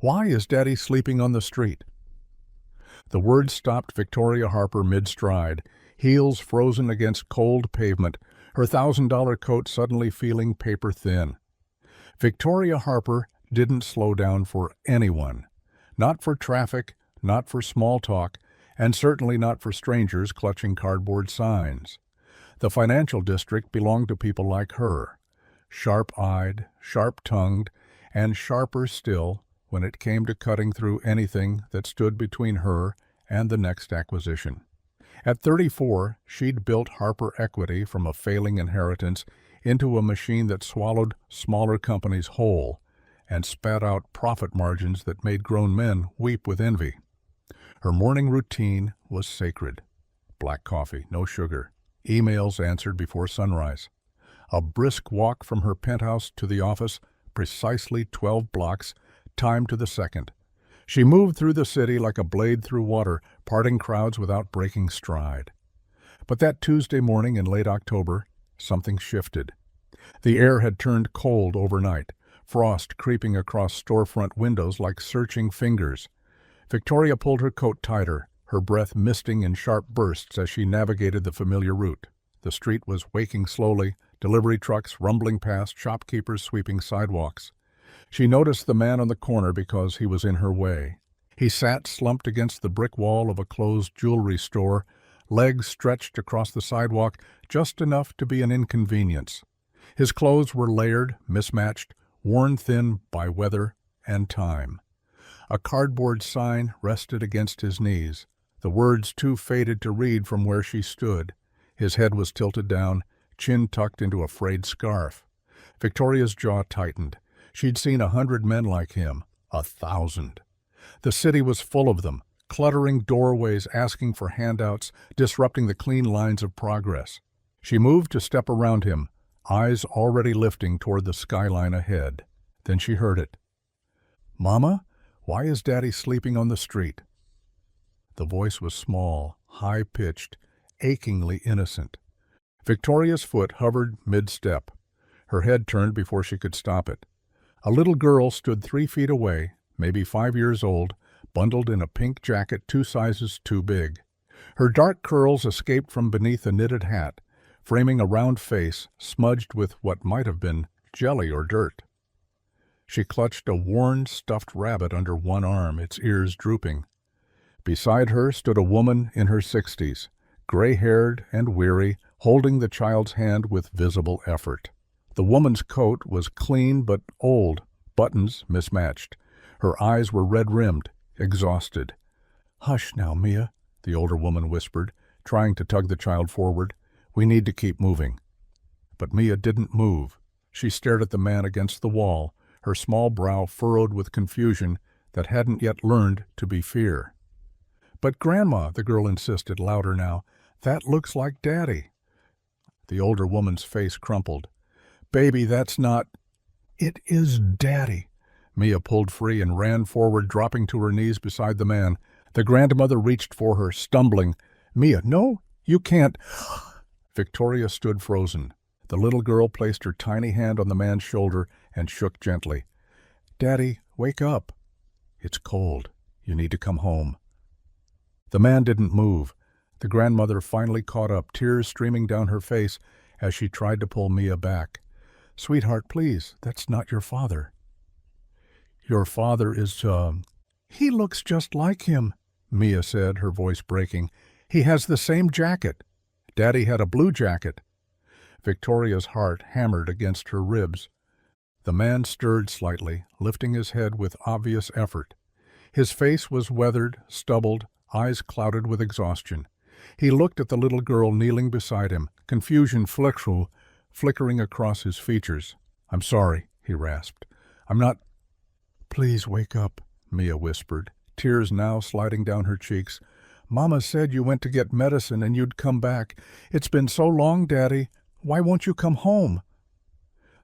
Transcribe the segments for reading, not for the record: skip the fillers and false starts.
Why is Daddy sleeping on the street? The words stopped Victoria Harper mid-stride, heels frozen against cold pavement, her $1,000 coat suddenly feeling paper-thin. Victoria Harper didn't slow down for anyone. Not for traffic, not for small talk, and certainly not for strangers clutching cardboard signs. The financial district belonged to people like her, sharp-eyed, sharp-tongued, and sharper still when it came to cutting through anything that stood between her and the next acquisition. At 34, she'd built Harper Equity from a failing inheritance into a machine that swallowed smaller companies whole and spat out profit margins that made grown men weep with envy. Her morning routine was sacred. Black coffee, no sugar. Emails answered before sunrise. A brisk walk from her penthouse to the office, precisely 12 blocks, timed to the second. She moved through the city like a blade through water, parting crowds without breaking stride. But that Tuesday morning in late October, something shifted. The air had turned cold overnight, frost creeping across storefront windows like searching fingers. Victoria pulled her coat tighter, her breath misting in sharp bursts as she navigated the familiar route. The street was waking slowly, delivery trucks rumbling past, shopkeepers sweeping sidewalks. She noticed the man on the corner because he was in her way. He sat slumped against the brick wall of a closed jewelry store, legs stretched across the sidewalk just enough to be an inconvenience. His clothes were layered, mismatched, worn thin by weather and time. A cardboard sign rested against his knees, the words too faded to read from where she stood. His head was tilted down, chin tucked into a frayed scarf. Victoria's jaw tightened. She'd seen 100 men like him, 1,000. The city was full of them, cluttering doorways, asking for handouts, disrupting the clean lines of progress. She moved to step around him, eyes already lifting toward the skyline ahead. Then she heard it. "Mama, why is Daddy sleeping on the street?" The voice was small, high-pitched, achingly innocent. Victoria's foot hovered mid-step. Her head turned before she could stop it. A little girl stood 3 feet away, maybe 5 years old, bundled in a pink jacket 2 sizes too big. Her dark curls escaped from beneath a knitted hat, framing a round face smudged with what might have been jelly or dirt. She clutched a worn, stuffed rabbit under one arm, its ears drooping. Beside her stood a woman in her 60s, gray-haired and weary, holding the child's hand with visible effort. The woman's coat was clean but old, buttons mismatched. Her eyes were red-rimmed, exhausted. "Hush now, Mia," the older woman whispered, trying to tug the child forward. "We need to keep moving." But Mia didn't move. She stared at the man against the wall, her small brow furrowed with confusion that hadn't yet learned to be fear. "But Grandma," the girl insisted, louder now, "that looks like Daddy." The older woman's face crumpled. "Baby, that's not—" "It is Daddy." Mia pulled free and ran forward, dropping to her knees beside the man. The grandmother reached for her, stumbling. "Mia, no, you can't." Victoria stood frozen. The little girl placed her tiny hand on the man's shoulder and shook gently. "Daddy, wake up." "It's cold. You need to come home." The man didn't move. The grandmother finally caught up, tears streaming down her face as she tried to pull Mia back. "Sweetheart, please, that's not your father." "Your father is, He looks just like him," Mia said, her voice breaking. "He has the same jacket. Daddy had a blue jacket." Victoria's heart hammered against her ribs. The man stirred slightly, lifting his head with obvious effort. His face was weathered, stubbled, eyes clouded with exhaustion. He looked at the little girl kneeling beside him, confusion flickering across his features. "I'm sorry," he rasped. "I'm not—" "Please wake up," Mia whispered, tears now sliding down her cheeks. "Mama said you went to get medicine and you'd come back. It's been so long, Daddy. Why won't you come home?"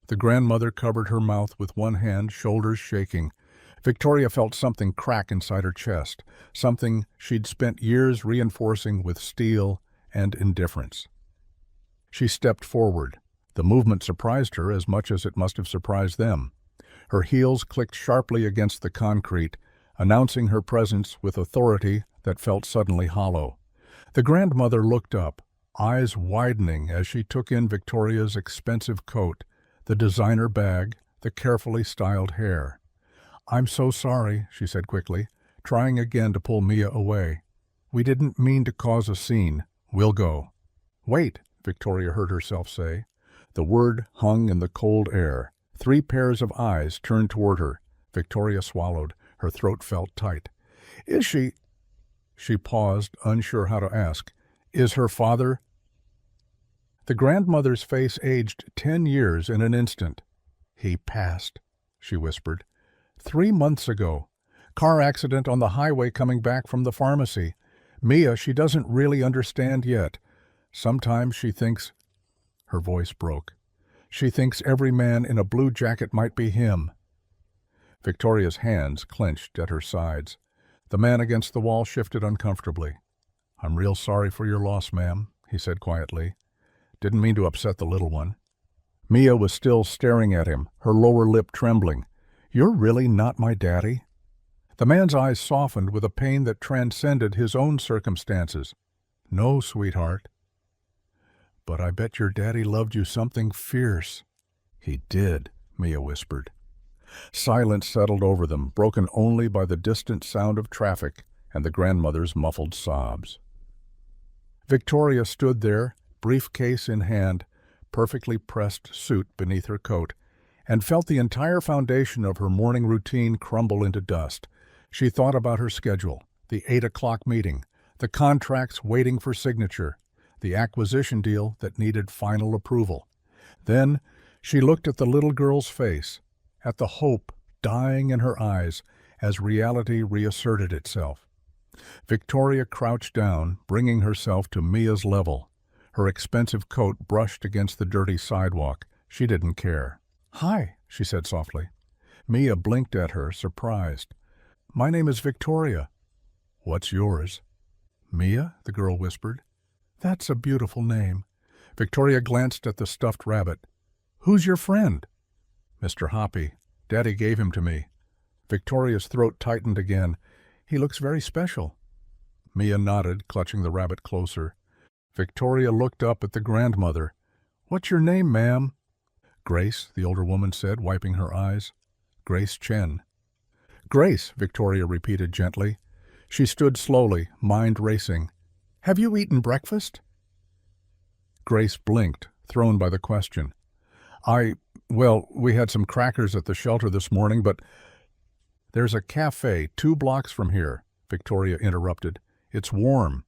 The grandmother covered her mouth with one hand, shoulders shaking. Victoria felt something crack inside her chest, something she'd spent years reinforcing with steel and indifference. She stepped forward. The movement surprised her as much as it must have surprised them. Her heels clicked sharply against the concrete, announcing her presence with authority that felt suddenly hollow. The grandmother looked up, eyes widening as she took in Victoria's expensive coat, the designer bag, the carefully styled hair. "I'm so sorry," she said quickly, trying again to pull Mia away. "We didn't mean to cause a scene. We'll go." "Wait," Victoria heard herself say. The word hung in the cold air. 3 pairs of eyes turned toward her. Victoria swallowed. Her throat felt tight. "Is she—" She paused, unsure how to ask. "Is her father—" The grandmother's face aged 10 years in an instant. "He passed," she whispered. 3 months ago. Car accident on the highway coming back from the pharmacy. Mia, she doesn't really understand yet. Sometimes she thinks—" Her voice broke. "She thinks every man in a blue jacket might be him." Victoria's hands clenched at her sides. The man against the wall shifted uncomfortably. "I'm real sorry for your loss, ma'am," he said quietly. "Didn't mean to upset the little one." Mia was still staring at him, her lower lip trembling. "You're really not my daddy?" The man's eyes softened with a pain that transcended his own circumstances. "No, sweetheart." "But I bet your daddy loved you something fierce." "He did," Mia whispered. Silence settled over them, broken only by the distant sound of traffic and the grandmother's muffled sobs. Victoria stood there, briefcase in hand, perfectly pressed suit beneath her coat, and felt the entire foundation of her morning routine crumble into dust. She thought about her schedule, the 8 o'clock meeting, the contracts waiting for signature, the acquisition deal that needed final approval. Then she looked at the little girl's face, at the hope dying in her eyes as reality reasserted itself. Victoria crouched down, bringing herself to Mia's level. Her expensive coat brushed against the dirty sidewalk. She didn't care. "Hi," she said softly. Mia blinked at her, surprised. "My name is Victoria." "What's yours?" "Mia?" the girl whispered. "That's a beautiful name." Victoria glanced at the stuffed rabbit. "Who's your friend?" "Mr. Hoppy. Daddy gave him to me." Victoria's throat tightened again. "He looks very special." Mia nodded, clutching the rabbit closer. Victoria looked up at the grandmother. "What's your name, ma'am?" "Grace," the older woman said, wiping her eyes. "Grace Chen." "Grace," Victoria repeated gently. She stood slowly, mind racing. "Have you eaten breakfast?" Grace blinked, thrown by the question. Well, we had some crackers at the shelter this morning, but—" "There's a cafe 2 blocks from here," Victoria interrupted. "It's warm.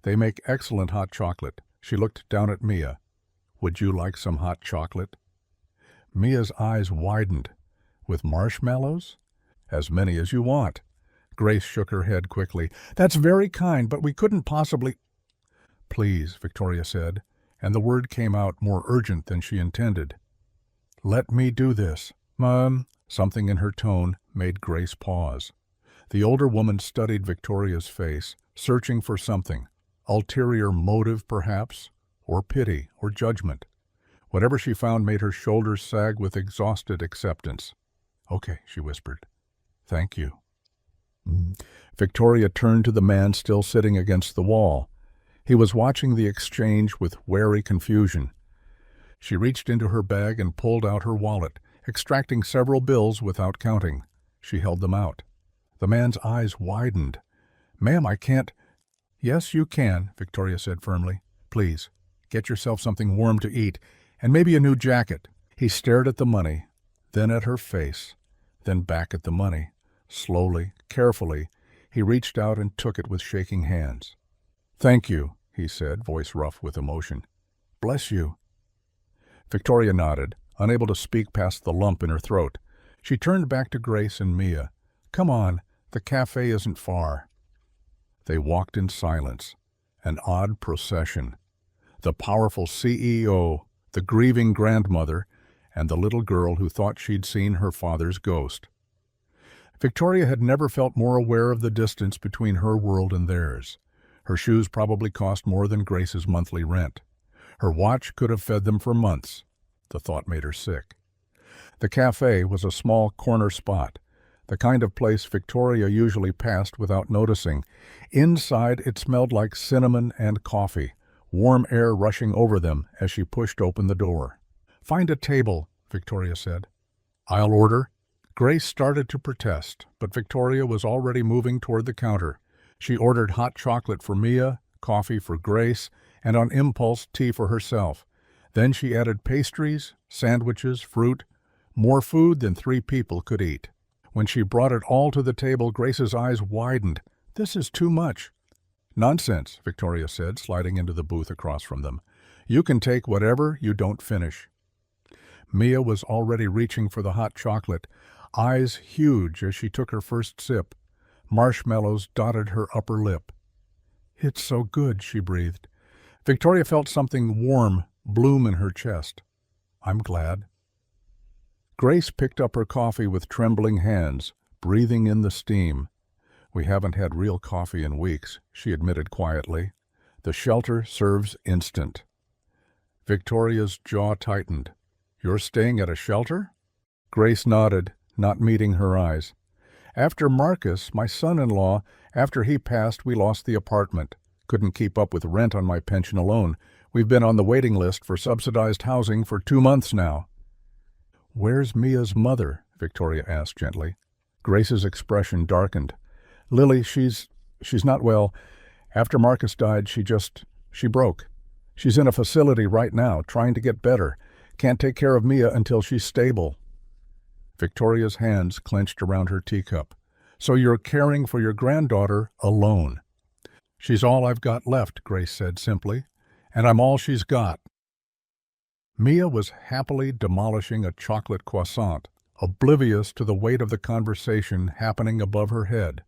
They make excellent hot chocolate." She looked down at Mia. "Would you like some hot chocolate?" Mia's eyes widened. "With marshmallows?" "As many as you want." Grace shook her head quickly. "That's very kind, but we couldn't possibly—" "Please," Victoria said, and the word came out more urgent than she intended. "Let me do this, Mom." Something in her tone made Grace pause. The older woman studied Victoria's face, searching for something, ulterior motive perhaps, or pity, or judgment. Whatever she found made her shoulders sag with exhausted acceptance. "Okay," she whispered. "Thank you." Victoria turned to the man still sitting against the wall. He was watching the exchange with wary confusion. She reached into her bag and pulled out her wallet, extracting several bills without counting. She held them out. The man's eyes widened. "Ma'am, I can't—" "Yes, you can," Victoria said firmly. "Please, get yourself something warm to eat, and maybe a new jacket." He stared at the money, then at her face, then back at the money. Slowly, carefully, he reached out and took it with shaking hands. "Thank you," he said, voice rough with emotion. "Bless you." Victoria nodded, unable to speak past the lump in her throat. She turned back to Grace and Mia. "Come on, the cafe isn't far." They walked in silence, an odd procession. The powerful CEO, the grieving grandmother, and the little girl who thought she'd seen her father's ghost. Victoria had never felt more aware of the distance between her world and theirs. Her shoes probably cost more than Grace's monthly rent. Her watch could have fed them for months. The thought made her sick. The cafe was a small corner spot, the kind of place Victoria usually passed without noticing. Inside, it smelled like cinnamon and coffee, warm air rushing over them as she pushed open the door. "Find a table," Victoria said. "I'll order." Grace started to protest, but Victoria was already moving toward the counter. She ordered hot chocolate for Mia, coffee for Grace, and on impulse, tea for herself. Then she added pastries, sandwiches, fruit, more food than 3 people could eat. When she brought it all to the table, Grace's eyes widened. "This is too much." "Nonsense," Victoria said, sliding into the booth across from them. "You can take whatever you don't finish." Mia was already reaching for the hot chocolate, eyes huge as she took her first sip. Marshmallows dotted her upper lip. "It's so good," she breathed. Victoria felt something warm bloom in her chest. "I'm glad." Grace picked up her coffee with trembling hands, breathing in the steam. "We haven't had real coffee in weeks," she admitted quietly. "The shelter serves instant." Victoria's jaw tightened. "You're staying at a shelter?" Grace nodded, not meeting her eyes. "After Marcus, my son-in-law, after he passed, we lost the apartment. Couldn't keep up with rent on my pension alone. We've been on the waiting list for subsidized housing for 2 months now." "Where's Mia's mother?" Victoria asked gently. Grace's expression darkened. "Lily, she's not well. After Marcus died, she broke. She's in a facility right now, trying to get better. Can't take care of Mia until she's stable." Victoria's hands clenched around her teacup. "So you're caring for your granddaughter alone." "She's all I've got left," Grace said simply, "and I'm all she's got." Mia was happily demolishing a chocolate croissant, oblivious to the weight of the conversation happening above her head.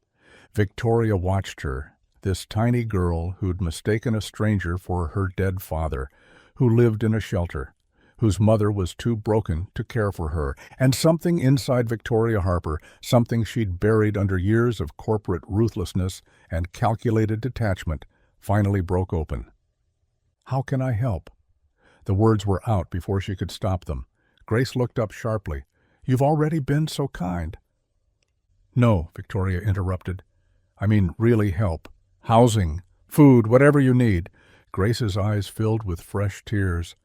Victoria watched her, this tiny girl who'd mistaken a stranger for her dead father, who lived in a shelter, whose mother was too broken to care for her, and something inside Victoria Harper, something she'd buried under years of corporate ruthlessness and calculated detachment, finally broke open. "How can I help?" The words were out before she could stop them. Grace looked up sharply. "You've already been so kind." "No," Victoria interrupted. "I mean really help. Housing, food, whatever you need." Grace's eyes filled with fresh tears.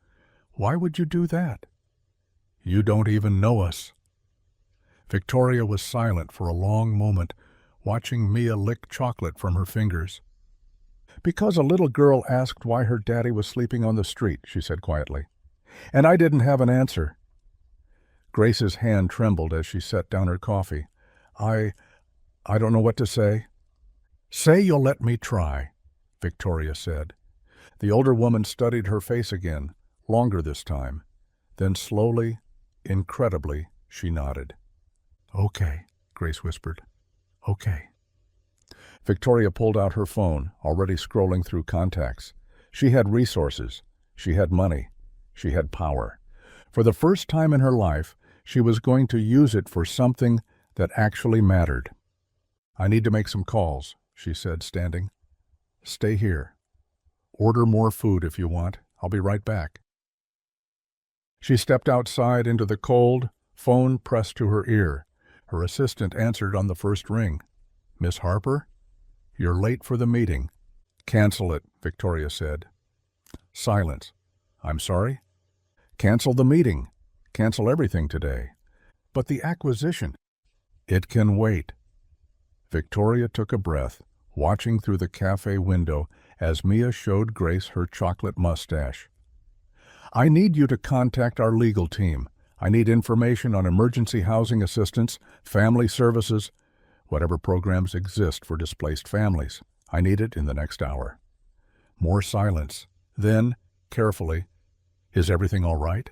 "Why would you do that?" "You don't even know us." Victoria was silent for a long moment, watching Mia lick chocolate from her fingers. "Because a little girl asked why her daddy was sleeping on the street," she said quietly. "And I didn't have an answer." Grace's hand trembled as she set down her coffee. I don't know what to say." "Say you'll let me try," Victoria said. The older woman studied her face again, longer this time. Then slowly, incredibly, she nodded. "Okay," Grace whispered. "Okay." Victoria pulled out her phone, already scrolling through contacts. She had resources. She had money. She had power. For the first time in her life, she was going to use it for something that actually mattered. "I need to make some calls," she said, standing. "Stay here. Order more food if you want. I'll be right back." She stepped outside into the cold, phone pressed to her ear. Her assistant answered on the first ring. "Miss Harper? You're late for the meeting." "Cancel it," Victoria said. Silence. "I'm sorry?" "Cancel the meeting. Cancel everything today." "But the acquisition." "It can wait." Victoria took a breath, watching through the cafe window as Mia showed Grace her chocolate mustache. "I need you to contact our legal team. I need information on emergency housing assistance, family services, whatever programs exist for displaced families. I need it in the next hour." More silence. Then, carefully, "Is everything all right?"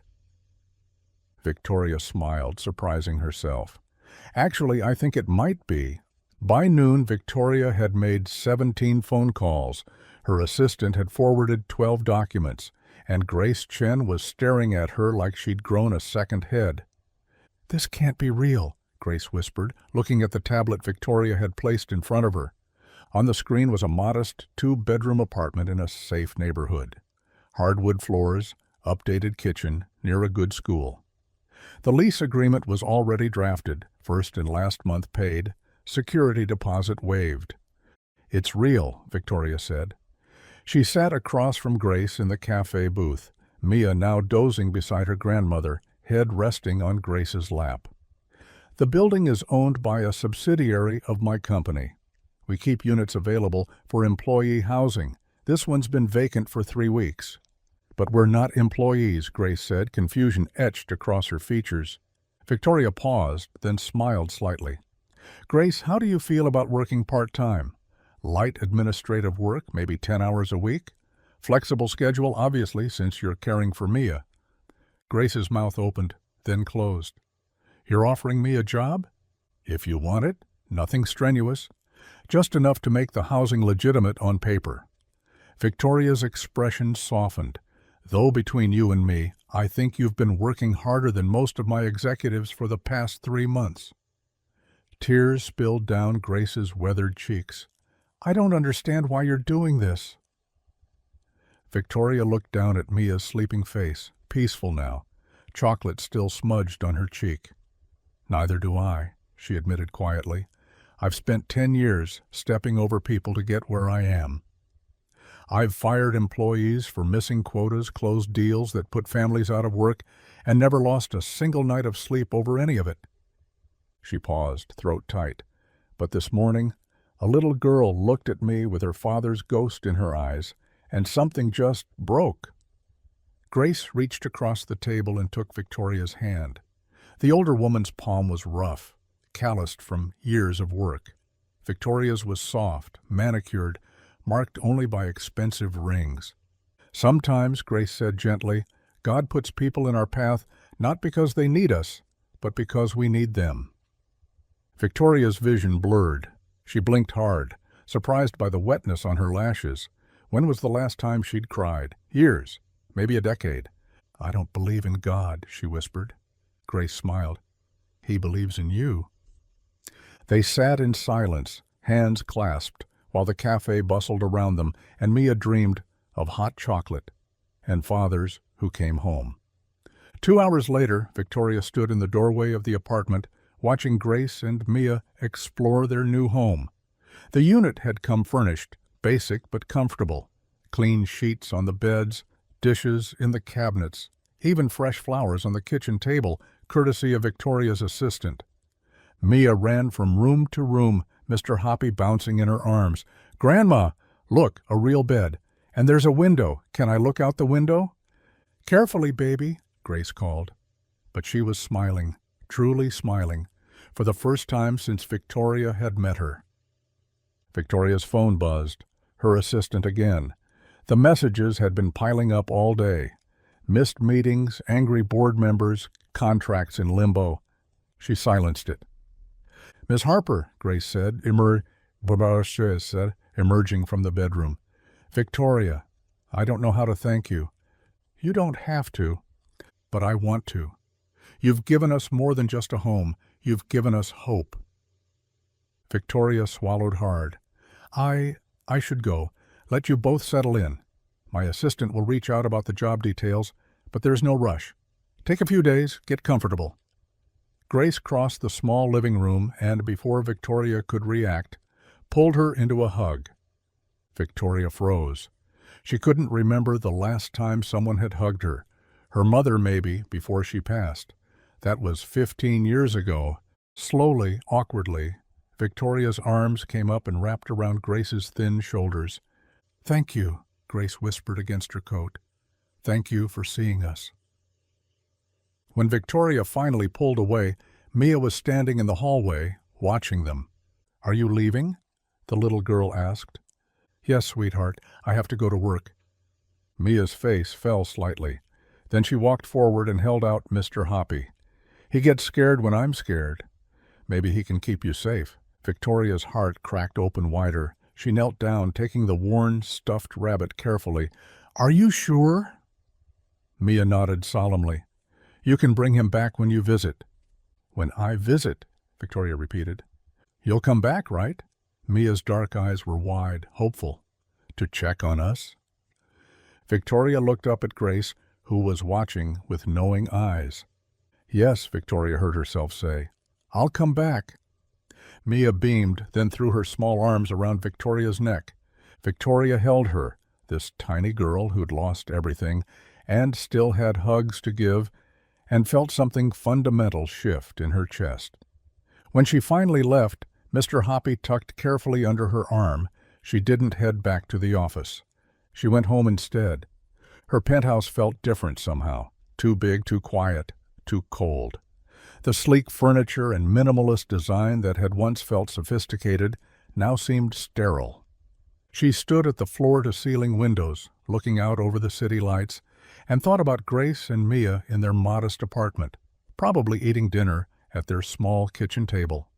Victoria smiled, surprising herself. "Actually, I think it might be." By noon, Victoria had made 17 phone calls. Her assistant had forwarded 12 documents, and Grace Chen was staring at her like she'd grown a second head. "This can't be real," Grace whispered, looking at the tablet Victoria had placed in front of her. On the screen was a modest 2-bedroom apartment in a safe neighborhood. Hardwood floors, updated kitchen, near a good school. The lease agreement was already drafted, first and last month paid, security deposit waived. "It's real," Victoria said. She sat across from Grace in the cafe booth, Mia now dozing beside her grandmother, head resting on Grace's lap. "The building is owned by a subsidiary of my company. We keep units available for employee housing. This one's been vacant for 3 weeks. But we're not employees," Grace said, confusion etched across her features. Victoria paused, then smiled slightly. "Grace, how do you feel about working part-time? Light administrative work, maybe 10 hours a week? Flexible schedule, obviously, since you're caring for Mia." Grace's mouth opened, then closed. "You're offering me a job? If you want it, nothing strenuous. Just enough to make the housing legitimate on paper." Victoria's expression softened. "Though between you and me, I think you've been working harder than most of my executives for the past 3 months." Tears spilled down Grace's weathered cheeks. "I don't understand why you're doing this." Victoria looked down at Mia's sleeping face, peaceful now, chocolate still smudged on her cheek. "Neither do I," she admitted quietly. "I've spent 10 years stepping over people to get where I am. I've fired employees for missing quotas, closed deals that put families out of work, and never lost a single night of sleep over any of it." She paused, throat tight. "But this morning, a little girl looked at me with her father's ghost in her eyes, and something just broke." Grace reached across the table and took Victoria's hand. The older woman's palm was rough, calloused from years of work. Victoria's was soft, manicured, marked only by expensive rings. "Sometimes," Grace said gently, "God puts people in our path not because they need us, but because we need them." Victoria's vision blurred. She blinked hard, surprised by the wetness on her lashes. When was the last time she'd cried? Years, maybe a decade. "I don't believe in God," she whispered. Grace smiled. "He believes in you." They sat in silence, hands clasped, while the cafe bustled around them, and Mia dreamed of hot chocolate and fathers who came home. 2 hours later, Victoria stood in the doorway of the apartment, watching Grace and Mia explore their new home. The unit had come furnished, basic but comfortable. Clean sheets on the beds, dishes in the cabinets, even fresh flowers on the kitchen table, courtesy of Victoria's assistant. Mia ran from room to room, Mr. Hoppy bouncing in her arms. "Grandma, look, a real bed. And there's a window. Can I look out the window?" "Carefully, baby," Grace called. But she was smiling, truly smiling, for the first time since Victoria had met her. Victoria's phone buzzed. Her assistant again. The messages had been piling up all day. Missed meetings, angry board members, contracts in limbo. She silenced it. "Miss Harper," Grace said, emerging from the bedroom. "Victoria, I don't know how to thank you." "You don't have to, but I want to. You've given us more than just a home. You've given us hope." Victoria swallowed hard. I should go. Let you both settle in. My assistant will reach out about the job details, but there's no rush. Take a few days, get comfortable." Grace crossed the small living room and, before Victoria could react, pulled her into a hug. Victoria froze. She couldn't remember the last time someone had hugged her. Her mother, maybe, before she passed. That was 15 years ago. Slowly, awkwardly, Victoria's arms came up and wrapped around Grace's thin shoulders. "Thank you," Grace whispered against her coat. "Thank you for seeing us." When Victoria finally pulled away, Mia was standing in the hallway, watching them. "Are you leaving?" the little girl asked. "Yes, sweetheart, I have to go to work." Mia's face fell slightly. Then she walked forward and held out Mr. Hoppy. "He gets scared when I'm scared. Maybe he can keep you safe." Victoria's heart cracked open wider. She knelt down, taking the worn, stuffed rabbit carefully. "Are you sure?" Mia nodded solemnly. "You can bring him back when you visit." "When I visit," Victoria repeated. "You'll come back, right?" Mia's dark eyes were wide, hopeful. "To check on us?" Victoria looked up at Grace, who was watching with knowing eyes. Yes, Victoria heard herself say. I'll come back. Mia beamed, then threw her small arms around Victoria's neck. Victoria held her, this tiny girl who'd lost everything, and still had hugs to give, and felt something fundamental shift in her chest. When she finally left, Mr. Hoppy tucked carefully under her arm. She didn't head back to the office. She went home instead. Her penthouse felt different somehow. Too big, too quiet, too cold. The sleek furniture and minimalist design that had once felt sophisticated now seemed sterile. She stood at the floor-to-ceiling windows, looking out over the city lights, and thought about Grace and Mia in their modest apartment, probably eating dinner at their small kitchen table,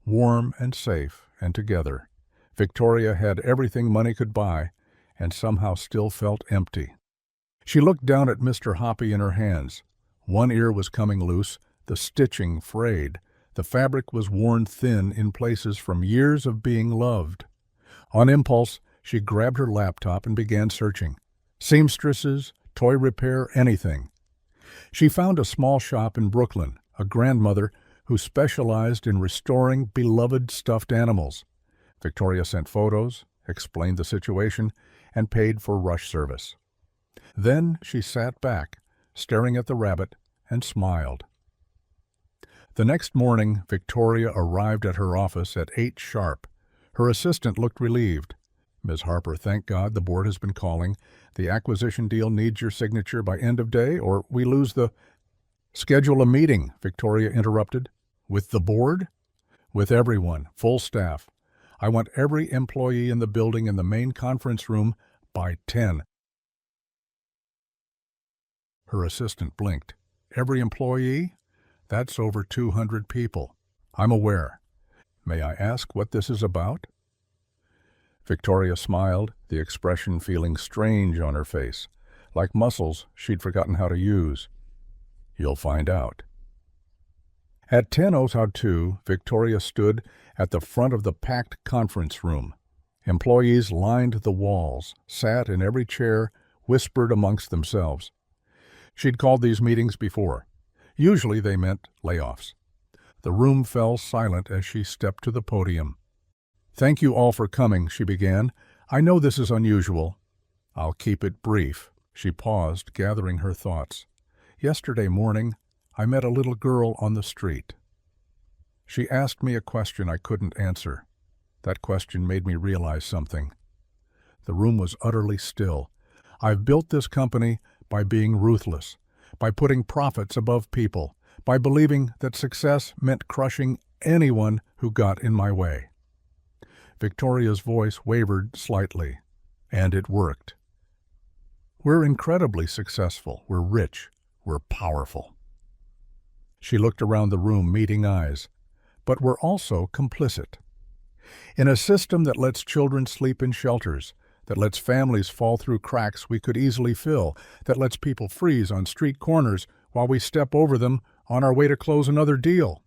warm and safe and together. Victoria had everything money could buy, and somehow still felt empty. She looked down at Mr. Hoppy in her hands. One ear was coming loose, the stitching frayed. The fabric was worn thin in places from years of being loved. On impulse, she grabbed her laptop and began searching. Seamstresses, toy repair, anything. She found a small shop in Brooklyn, a grandmother who specialized in restoring beloved stuffed animals. Victoria sent photos, explained the situation, and paid for rush service. Then she sat back, staring at the rabbit, and smiled. The next morning, Victoria arrived at her office at 8 sharp. Her assistant looked relieved. Ms. Harper, thank God the board has been calling. The acquisition deal needs your signature by end of day, or we lose the... Schedule a meeting, Victoria interrupted. With the board? With everyone, full staff. I want every employee in the building in the main conference room by 10. Her assistant blinked. Every employee? That's over 200 people. I'm aware. May I ask what this is about? Victoria smiled, the expression feeling strange on her face, like muscles she'd forgotten how to use. You'll find out. At 10:02, Victoria stood at the front of the packed conference room. Employees lined the walls, sat in every chair, whispered amongst themselves. She'd called these meetings before. Usually they meant layoffs. The room fell silent as she stepped to the podium. Thank you all for coming, she began. I know this is unusual. I'll keep it brief. She paused, gathering her thoughts. Yesterday morning, I met a little girl on the street. She asked me a question I couldn't answer. That question made me realize something. The room was utterly still. I've built this company by being ruthless, by putting profits above people, by believing that success meant crushing anyone who got in my way. Victoria's voice wavered slightly, and it worked. We're incredibly successful. We're rich. We're powerful. She looked around the room, meeting eyes. But we're also complicit. In a system that lets children sleep in shelters, that lets families fall through cracks we could easily fill, that lets people freeze on street corners while we step over them on our way to close another deal.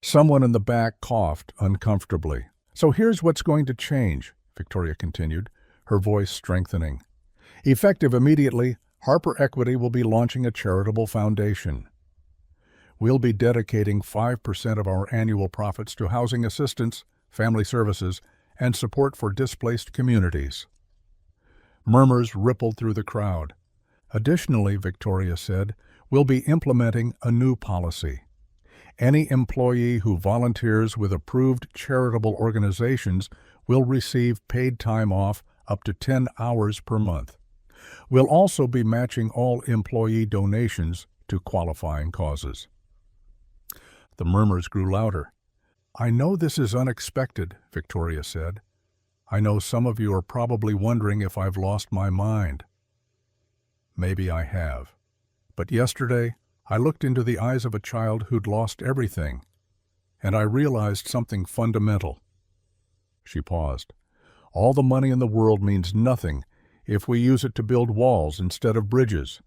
Someone in the back coughed uncomfortably. So here's what's going to change, Victoria continued, her voice strengthening. Effective immediately, Harper Equity will be launching a charitable foundation. We'll be dedicating 5% of our annual profits to housing assistance, family services, and support for displaced communities. Murmurs rippled through the crowd. Additionally, Victoria said, we'll be implementing a new policy. Any employee who volunteers with approved charitable organizations will receive paid time off up to 10 hours per month. We'll also be matching all employee donations to qualifying causes. The murmurs grew louder. I know this is unexpected, Victoria said. I know some of you are probably wondering if I've lost my mind. Maybe I have. But yesterday, I looked into the eyes of a child who'd lost everything, and I realized something fundamental. She paused. All the money in the world means nothing if we use it to build walls instead of bridges.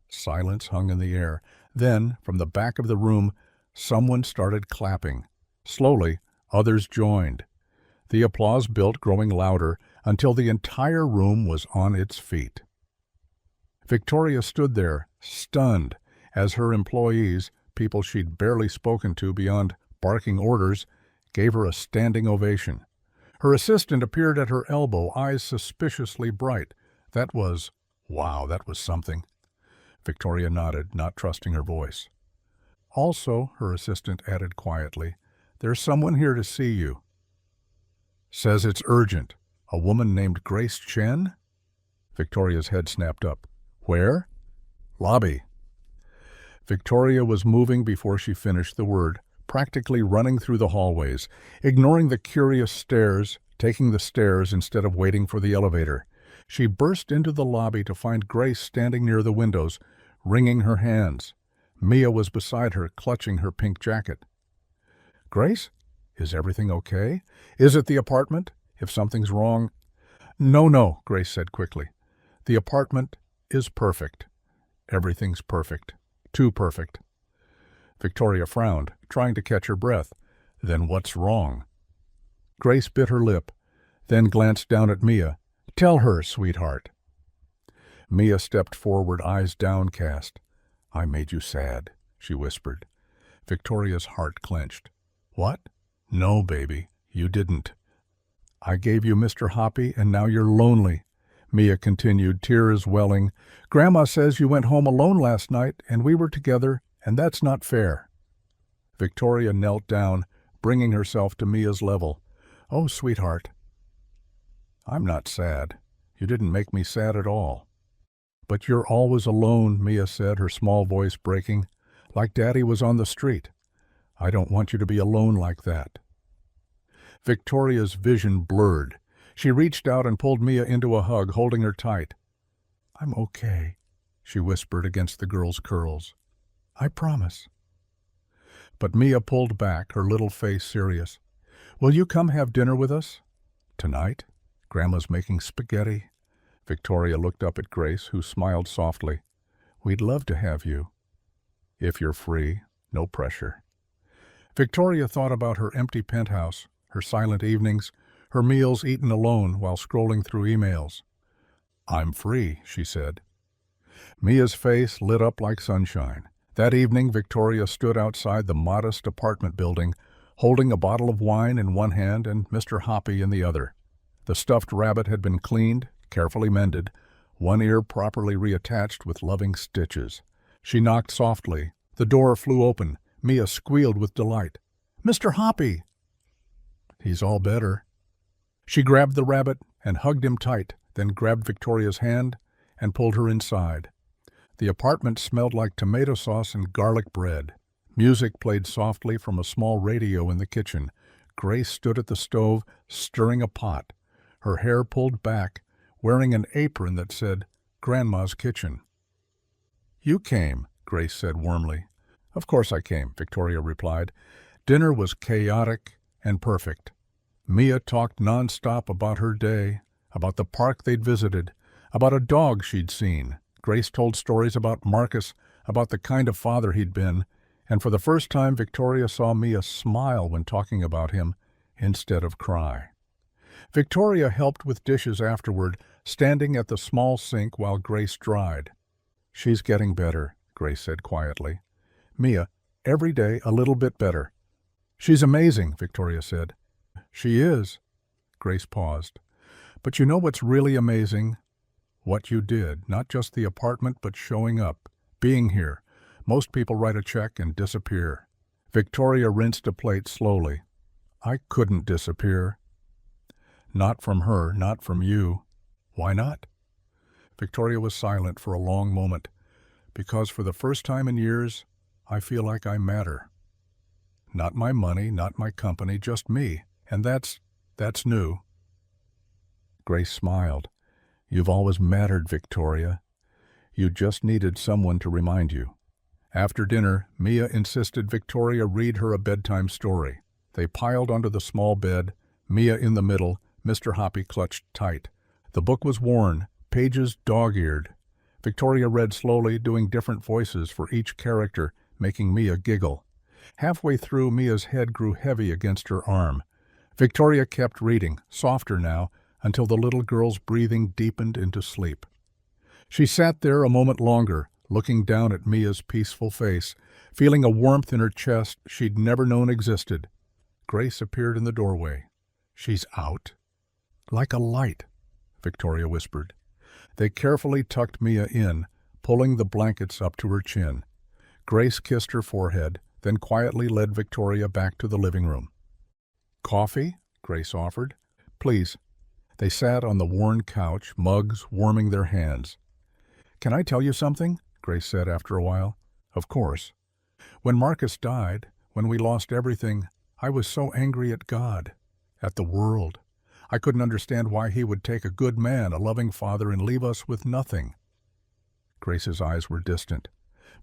Silence hung in the air. Then, from the back of the room, someone started clapping. Slowly, others joined. The applause built, growing louder, until the entire room was on its feet. Victoria stood there, stunned, as her employees, people she'd barely spoken to beyond barking orders, gave her a standing ovation. Her assistant appeared at her elbow, eyes suspiciously bright. Wow, that was something. Victoria nodded, not trusting her voice. Also, her assistant added quietly, "There's someone here to see you." "Says it's urgent. A woman named Grace Chen?" Victoria's head snapped up. "Where?" "Lobby." Victoria was moving before she finished the word, practically running through the hallways, ignoring the curious stares, taking the stairs instead of waiting for the elevator. She burst into the lobby to find Grace standing near the windows, wringing her hands. Mia was beside her, clutching her pink jacket. "Grace? Is everything okay? Is it the apartment? If something's wrong—" No, Grace said quickly. "The apartment is perfect. Everything's perfect. Too perfect." Victoria frowned, trying to catch her breath. "Then what's wrong?" Grace bit her lip, then glanced down at Mia. "Tell her, sweetheart." Mia stepped forward, eyes downcast. "I made you sad," she whispered. Victoria's heart clenched. "What? No, baby, you didn't. I gave you Mr. Hoppy, and now you're lonely," Mia continued, tears welling. "Grandma says you went home alone last night, and we were together, and that's not fair." Victoria knelt down, bringing herself to Mia's level. "Oh, sweetheart, I'm not sad. You didn't make me sad at all." "But you're always alone," Mia said, her small voice breaking, "like Daddy was on the street. I don't want you to be alone like that." Victoria's vision blurred. She reached out and pulled Mia into a hug, holding her tight. "I'm okay," she whispered against the girl's curls. "I promise." But Mia pulled back, her little face serious. "Will you come have dinner with us?" "Tonight? Grandma's making spaghetti." Victoria looked up at Grace, who smiled softly. "We'd love to have you. If you're free, no pressure." Victoria thought about her empty penthouse, her silent evenings, her meals eaten alone while scrolling through emails. "I'm free," she said. Mia's face lit up like sunshine. That evening, Victoria stood outside the modest apartment building, holding a bottle of wine in one hand and Mr. Hoppy in the other. The stuffed rabbit had been cleaned, carefully mended, one ear properly reattached with loving stitches. She knocked softly. The door flew open. Mia squealed with delight. "Mr. Hoppy!" "He's all better." She grabbed the rabbit and hugged him tight, then grabbed Victoria's hand and pulled her inside. The apartment smelled like tomato sauce and garlic bread. Music played softly from a small radio in the kitchen. Grace stood at the stove, stirring a pot, her hair pulled back, wearing an apron that said, "Grandma's Kitchen." "You came," Grace said warmly. "Of course I came," Victoria replied. Dinner was chaotic and perfect. Mia talked nonstop about her day, about the park they'd visited, about a dog she'd seen. Grace told stories about Marcus, about the kind of father he'd been, and for the first time Victoria saw Mia smile when talking about him instead of cry. Victoria helped with dishes afterward, standing at the small sink while Grace dried. "She's getting better," Grace said quietly. "Mia, every day a little bit better." "She's amazing," Victoria said. "She is." Grace paused. "But you know what's really amazing? What you did, not just the apartment, but showing up, being here. Most people write a check and disappear." Victoria rinsed a plate slowly. "I couldn't disappear." "Not from her, not from you." "Why not?" Victoria was silent for a long moment. "Because for the first time in years, I feel like I matter. Not my money, not my company, just me. And that's new." Grace smiled. "You've always mattered, Victoria. You just needed someone to remind you." After dinner, Mia insisted Victoria read her a bedtime story. They piled onto the small bed, Mia in the middle, Mr. Hoppy clutched tight. The book was worn, pages dog-eared. Victoria read slowly, doing different voices for each character, making Mia giggle. Halfway through, Mia's head grew heavy against her arm. Victoria kept reading, softer now, until the little girl's breathing deepened into sleep. She sat there a moment longer, looking down at Mia's peaceful face, feeling a warmth in her chest she'd never known existed. Grace appeared in the doorway. "She's out?" "Like a light," Victoria whispered. They carefully tucked Mia in, pulling the blankets up to her chin. Grace kissed her forehead, then quietly led Victoria back to the living room. "Coffee?" Grace offered. "Please." They sat on the worn couch, mugs warming their hands. "Can I tell you something?" Grace said after a while. "Of course. When Marcus died, when we lost everything, I was so angry at God, at the world. I couldn't understand why he would take a good man, a loving father, and leave us with nothing." Grace's eyes were distant.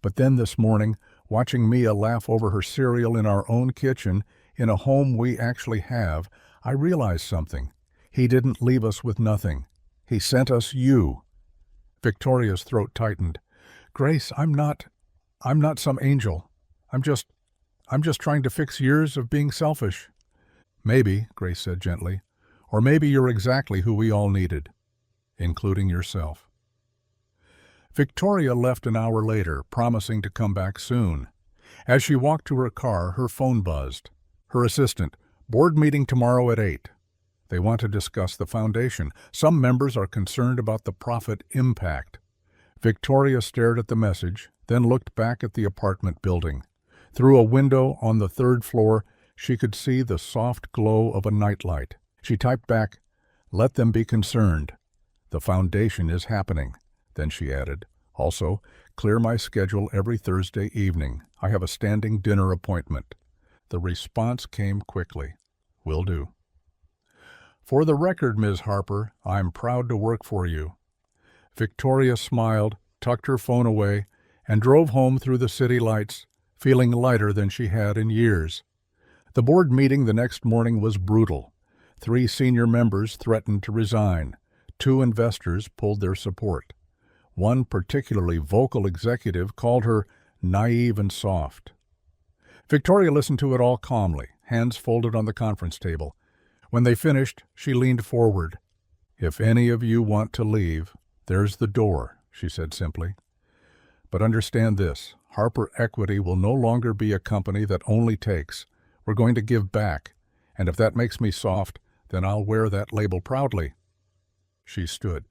But then this morning, watching Mia laugh over her cereal in our own kitchen, in a home we actually have, I realized something. He didn't leave us with nothing. He sent us you. Victoria's throat tightened. "Grace, I'm not some angel. I'm just trying to fix years of being selfish." "Maybe," Grace said gently, "or maybe you're exactly who we all needed, including yourself." Victoria left an hour later, promising to come back soon. As she walked to her car, her phone buzzed. Her assistant, "Board meeting tomorrow at 8. They want to discuss the foundation. Some members are concerned about the profit impact." Victoria stared at the message, then looked back at the apartment building. Through a window on the 3rd floor, she could see the soft glow of a nightlight. She typed back, "Let them be concerned. The foundation is happening." Then she added, "Also, clear my schedule every Thursday evening. I have a standing dinner appointment." The response came quickly. "Will do." "For the record, Ms. Harper, I'm proud to work for you." Victoria smiled, tucked her phone away, and drove home through the city lights, feeling lighter than she had in years. The board meeting the next morning was brutal. 3 senior members threatened to resign. 2 investors pulled their support. One particularly vocal executive called her naive and soft. Victoria listened to it all calmly, hands folded on the conference table. When they finished, she leaned forward. "If any of you want to leave, there's the door," she said simply. "But understand this, Harper Equity will no longer be a company that only takes. We're going to give back, and if that makes me soft, then I'll wear that label proudly." She stood.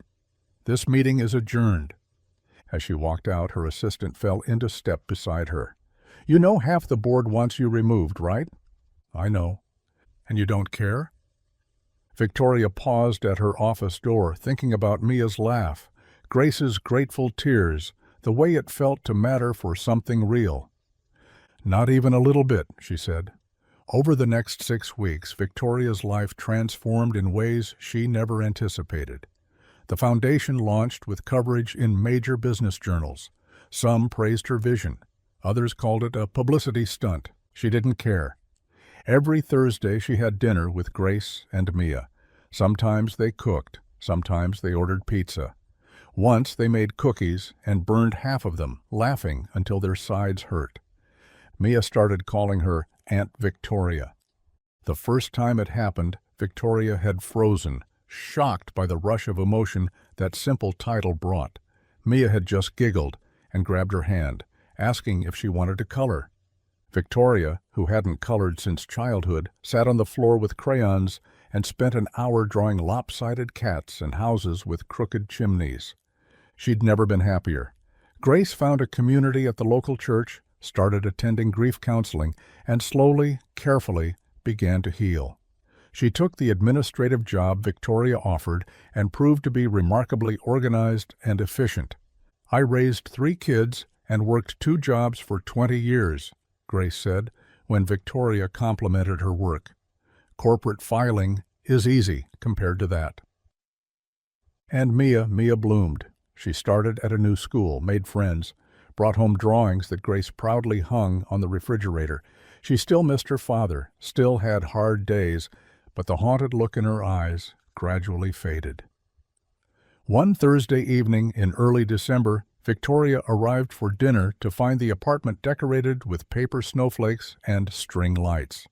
"This meeting is adjourned." As she walked out, her assistant fell into step beside her. "You know half the board wants you removed, right?" "I know." "And you don't care?" Victoria paused at her office door, thinking about Mia's laugh, Grace's grateful tears, the way it felt to matter for something real. "Not even a little bit," she said. Over the next 6 weeks, Victoria's life transformed in ways she never anticipated. The foundation launched with coverage in major business journals. Some praised her vision. Others called it a publicity stunt. She didn't care. Every Thursday she had dinner with Grace and Mia. Sometimes they cooked. Sometimes they ordered pizza. Once they made cookies and burned half of them, laughing until their sides hurt. Mia started calling her Aunt Victoria. The first time it happened, Victoria had frozen, shocked by the rush of emotion that simple title brought. Mia had just giggled and grabbed her hand, asking if she wanted to color. Victoria, who hadn't colored since childhood, sat on the floor with crayons and spent an hour drawing lopsided cats and houses with crooked chimneys. She'd never been happier. Grace found a community at the local church, started attending grief counseling, and slowly, carefully, began to heal. She took the administrative job Victoria offered and proved to be remarkably organized and efficient. "I raised 3 kids and worked 2 jobs for 20 years, Grace said, when Victoria complimented her work. "Corporate filing is easy compared to that." And Mia bloomed. She started at a new school, made friends, brought home drawings that Grace proudly hung on the refrigerator. She still missed her father, still had hard days, but the haunted look in her eyes gradually faded. One Thursday evening in early December, Victoria arrived for dinner to find the apartment decorated with paper snowflakes and string lights.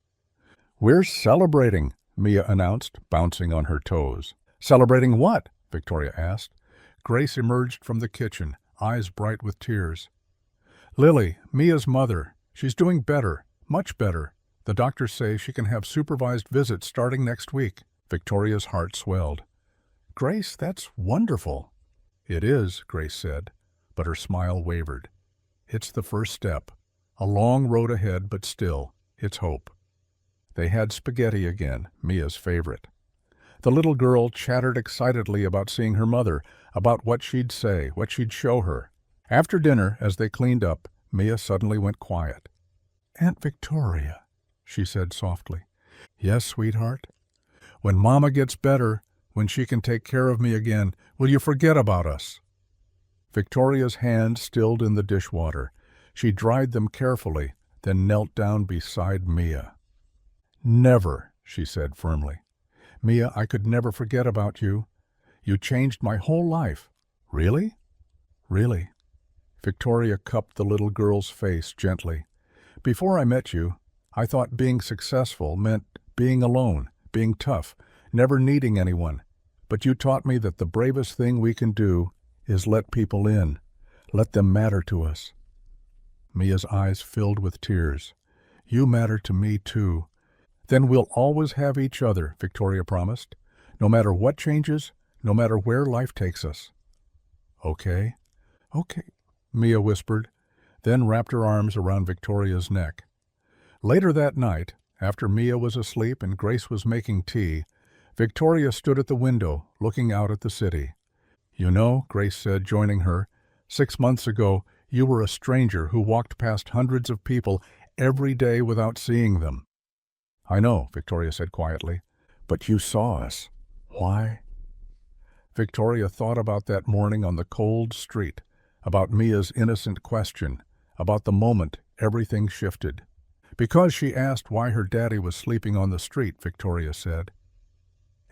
"We're celebrating," Mia announced, bouncing on her toes. "Celebrating what?" Victoria asked. Grace emerged from the kitchen, eyes bright with tears. "Lily, Mia's mother. She's doing better, much better. The doctors say she can have supervised visits starting next week." Victoria's heart swelled. "Grace, that's wonderful." "It is," Grace said, but her smile wavered. "It's the first step. A long road ahead, but still, it's hope." They had spaghetti again, Mia's favorite. The little girl chattered excitedly about seeing her mother, about what she'd say, what she'd show her. After dinner, as they cleaned up, Mia suddenly went quiet. "Aunt Victoria," she said softly. "Yes, sweetheart? When Mama gets better, when she can take care of me again, will you forget about us?" Victoria's hands stilled in the dishwater. She dried them carefully, then knelt down beside Mia. "Never," she said firmly. "Mia, I could never forget about you. You changed my whole life." "Really?" "Really." Victoria cupped the little girl's face gently. "Before I met you, I thought being successful meant being alone, being tough, never needing anyone. But you taught me that the bravest thing we can do is let people in, let them matter to us." Mia's eyes filled with tears. "You matter to me, too." "Then we'll always have each other," Victoria promised. "No matter what changes, no matter where life takes us." "Okay, okay," Mia whispered, then wrapped her arms around Victoria's neck. Later that night, after Mia was asleep and Grace was making tea, Victoria stood at the window, looking out at the city. "You know," Grace said, joining her, "6 months ago, you were a stranger who walked past hundreds of people every day without seeing them." "I know," Victoria said quietly, "but you saw us. Why?" Victoria thought about that morning on the cold street, about Mia's innocent question, about the moment everything shifted. "Because she asked why her daddy was sleeping on the street," Victoria said.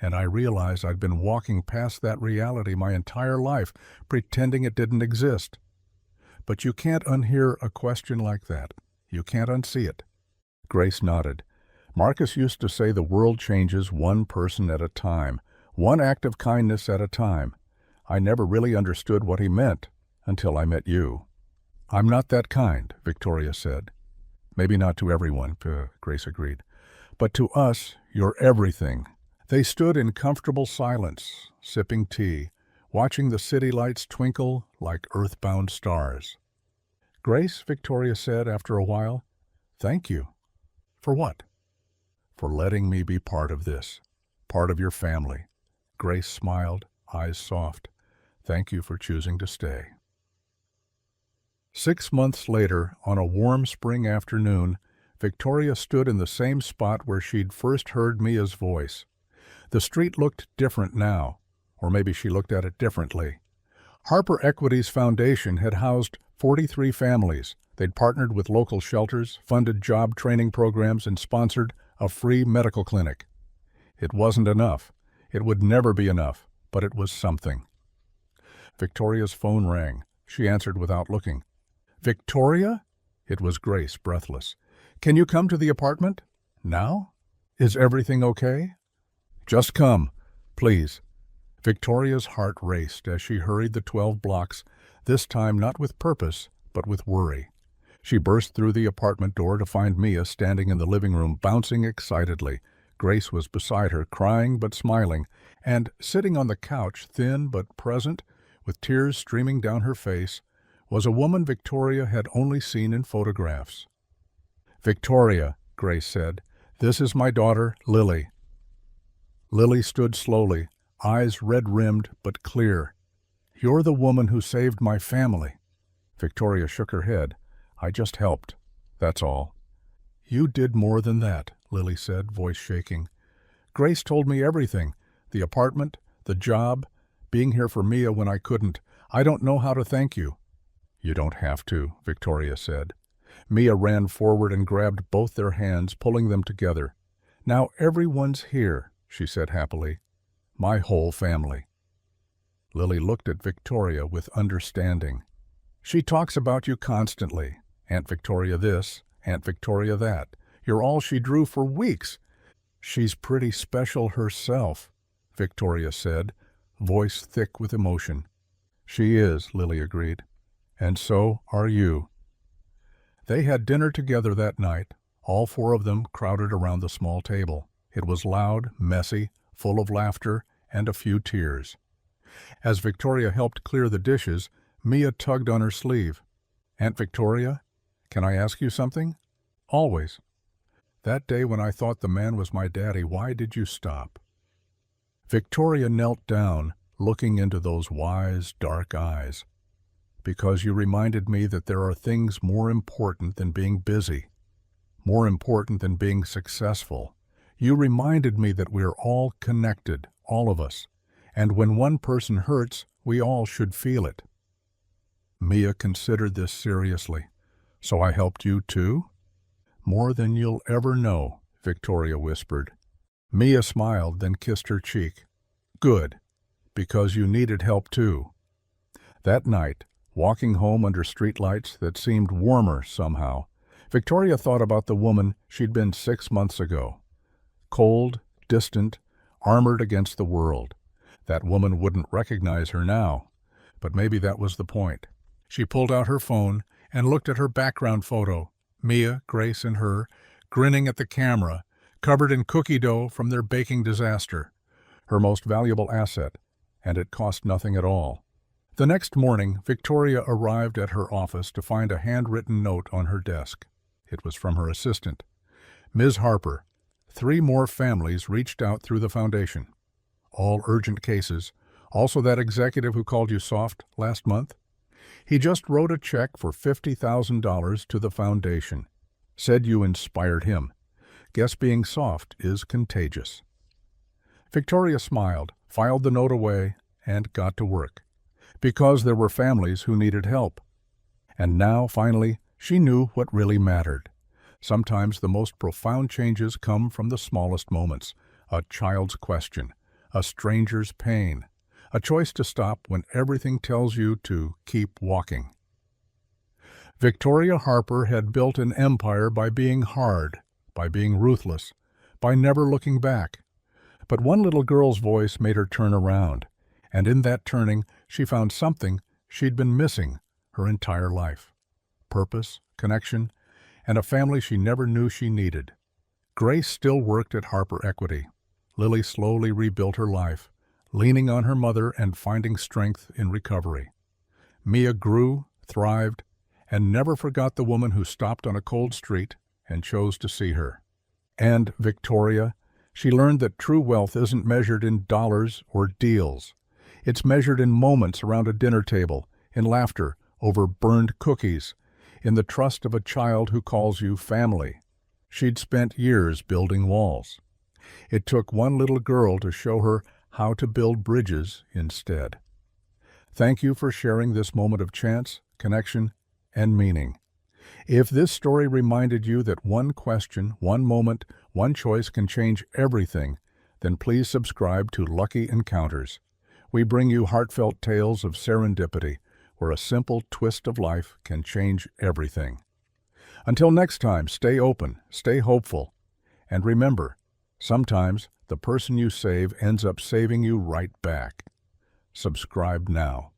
"And I realized I'd been walking past that reality my entire life, pretending it didn't exist." "But you can't unhear a question like that. You can't unsee it." Grace nodded. "Marcus used to say the world changes one person at a time, one act of kindness at a time. I never really understood what he meant until I met you." "I'm not that kind," Victoria said. "Maybe not to everyone," Grace agreed. "But to us, you're everything." They stood in comfortable silence, sipping tea, watching the city lights twinkle like earthbound stars. "Grace," Victoria said after a while, "thank you." "For what?" "For letting me be part of this, part of your family." Grace smiled, eyes soft. "Thank you for choosing to stay." 6 months later, on a warm spring afternoon, Victoria stood in the same spot where she'd first heard Mia's voice. The street looked different now, or maybe she looked at it differently. Harper Equities Foundation had housed 43 families. They'd partnered with local shelters, funded job training programs, and sponsored a free medical clinic. It wasn't enough. It would never be enough, but it was something. Victoria's phone rang. She answered without looking. "Victoria?" It was Grace, breathless. "Can you come to the apartment? Now? Is everything okay?" "Just come, please." Victoria's heart raced as she hurried the 12 blocks, this time not with purpose, but with worry. She burst through the apartment door to find Mia standing in the living room, bouncing excitedly. Grace was beside her, crying but smiling, and sitting on the couch, thin but present, with tears streaming down her face, was a woman Victoria had only seen in photographs. "Victoria," Grace said, "this is my daughter, Lily." Lily stood slowly, eyes red-rimmed but clear. "You're the woman who saved my family." Victoria shook her head. "I just helped. That's all." "You did more than that," Lily said, voice shaking. "Grace told me everything. The apartment, the job, being here for Mia when I couldn't. I don't know how to thank you." "You don't have to," Victoria said. Mia ran forward and grabbed both their hands, pulling them together. "Now everyone's here," she said happily. "My whole family." Lily looked at Victoria with understanding. "She talks about you constantly. Aunt Victoria this, Aunt Victoria that. You're all she drew for weeks." "She's pretty special herself," Victoria said, voice thick with emotion. "She is," Lily agreed. And so are you. They had dinner together that night, all four of them crowded around the small table. It was loud, messy, full of laughter and a few tears. As Victoria helped clear the dishes, Mia tugged on her sleeve. "Aunt Victoria, can I ask you something?" "Always." "That day when I thought the man was my daddy, why did you stop?" Victoria knelt down, looking into those wise, dark eyes. "Because you reminded me that there are things more important than being busy, more important than being successful. You reminded me that we're all connected, all of us, and when one person hurts, we all should feel it." Mia considered this seriously. "So I helped you too?" "More than you'll ever know," Victoria whispered. Mia smiled, then kissed her cheek. "Good, because you needed help too." That night, walking home under streetlights that seemed warmer somehow, Victoria thought about the woman she'd been 6 months ago. Cold, distant, armored against the world. That woman wouldn't recognize her now, but maybe that was the point. She pulled out her phone and looked at her background photo, Mia, Grace, and her, grinning at the camera, covered in cookie dough from their baking disaster. Her most valuable asset, and it cost nothing at all. The next morning, Victoria arrived at her office to find a handwritten note on her desk. It was from her assistant. "Ms. Harper, 3 more families reached out through the foundation. All urgent cases. Also that executive who called you soft last month. He just wrote a check for $50,000 to the foundation. Said you inspired him. Guess being soft is contagious." Victoria smiled, filed the note away, and got to work. Because there were families who needed help. And now, finally, she knew what really mattered. Sometimes the most profound changes come from the smallest moments. A child's question, a stranger's pain, a choice to stop when everything tells you to keep walking. Victoria Harper had built an empire by being hard, by being ruthless, by never looking back. But one little girl's voice made her turn around, and in that turning she found something she'd been missing her entire life. Purpose, connection, and a family she never knew she needed. Grace still worked at Harper Equity. Lily slowly rebuilt her life, leaning on her mother and finding strength in recovery. Mia grew, thrived, and never forgot the woman who stopped on a cold street and chose to see her. And Victoria, she learned that true wealth isn't measured in dollars or deals. It's measured in moments around a dinner table, in laughter over burned cookies, in the trust of a child who calls you family. She'd spent years building walls. It took one little girl to show her how to build bridges instead. Thank you for sharing this moment of chance, connection, and meaning. If this story reminded you that one question, one moment, one choice can change everything, then please subscribe to Lucky Encounters. We bring you heartfelt tales of serendipity, where a simple twist of life can change everything. Until next time, stay open, stay hopeful, and remember, sometimes the person you save ends up saving you right back. Subscribe now.